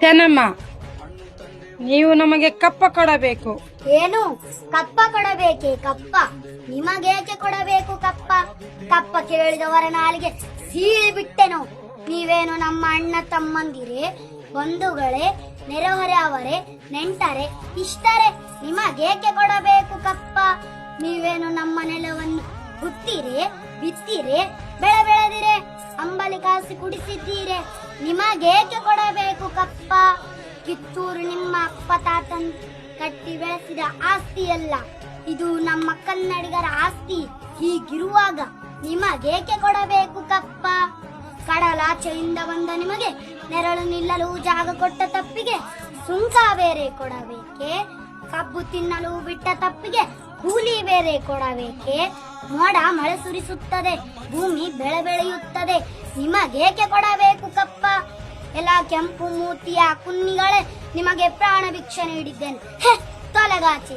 ತೆನಮ್ಮ, ನೀವು ನಮಗೆ ಕಪ್ಪ ಕೊಡಬೇಕು. ಏನು ಕಪ್ಪ ಕೊಡಬೇಕೆ? ಕಪ್ಪ ನಿಮಗೇಕೆ ಕೊಡಬೇಕು ಕಪ್ಪ? ಕಪ್ಪ ಕೇಳಿದವರ ನಾಲಿಗೆ ಸೀಳಿ ಬಿಟ್ಟೆನು. ನೀವೇನು ನಮ್ಮ ಅಣ್ಣ ತಮ್ಮಂದಿರೇ, ಬಂಧುಗಳೇ, ನೆರೆಹೊರೆಯವರೇ, ನೆಂಟರೆ, ಇಷ್ಟರೇ, ನಿಮಗೇಕೆ ಕೊಡಬೇಕು ಕಪ್ಪ? ನೀವೇನು ನಮ್ಮ ನೆಲವನ್ನು ಹುತ್ತಿರೆ, ಬಿತ್ತಿರೆ, ಬೆಳೆ ಬೆಳೆದಿರೆ, ಅಂಬಲಿ ಕಾಸಿ ಕುಡಿಸಿದ್ದೀರೆ, ನಿಮಗೇಕೆ ಕೊಡಬೇಕು ಕಪ್ಪ? ಕಿತ್ತೂರು ನಿಮ್ಮ ಅಪ್ಪ ತಾತನ್ ಕಟ್ಟಿ ಬೆಳೆಸಿದ ಆಸ್ತಿಯಲ್ಲ, ಇದು ನಮ್ಮ ಕನ್ನಡಿಗರ ಆಸ್ತಿ. ಹೀಗಿರುವಾಗ ನಿಮಗೇಕೆ ಕೊಡಬೇಕು ಕಪ್ಪ? ಕಡಲಾಚೆಯಿಂದ ಬಂದ ನಿಮಗೆ ನೆರಳು ನಿಲ್ಲಲು ಜಾಗ ಕೊಟ್ಟ ತಪ್ಪಿಗೆ ಸುಂಕ ಬೇರೆ ಕೊಡಬೇಕೆ? ಕಬ್ಬು ತಿನ್ನಲು ಬಿಟ್ಟ ತಪ್ಪಿಗೆ ಕೂಲಿ ಬೇರೆ ಕೊಡಬೇಕೆ? ಮೋಡ ಮಳೆ ಸುರಿಸುತ್ತದೆ, ಭೂಮಿ ಬೆಳೆ ಬೆಳೆಯುತ್ತದೆ, ನಿಮಗೇಕೆ ಕೊಡಬೇಕು ಕಪ್ಪ? ಎಲ್ಲ ಕೆಂಪು ಮೂತಿಯ ಕುನ್ನಿಗಳೇ, ನಿಮಗೆ ಪ್ರಾಣ ಭಿಕ್ಷೆ ನೀಡಿದ್ದೇನೆ. ತೊಲಗಾಚೆ.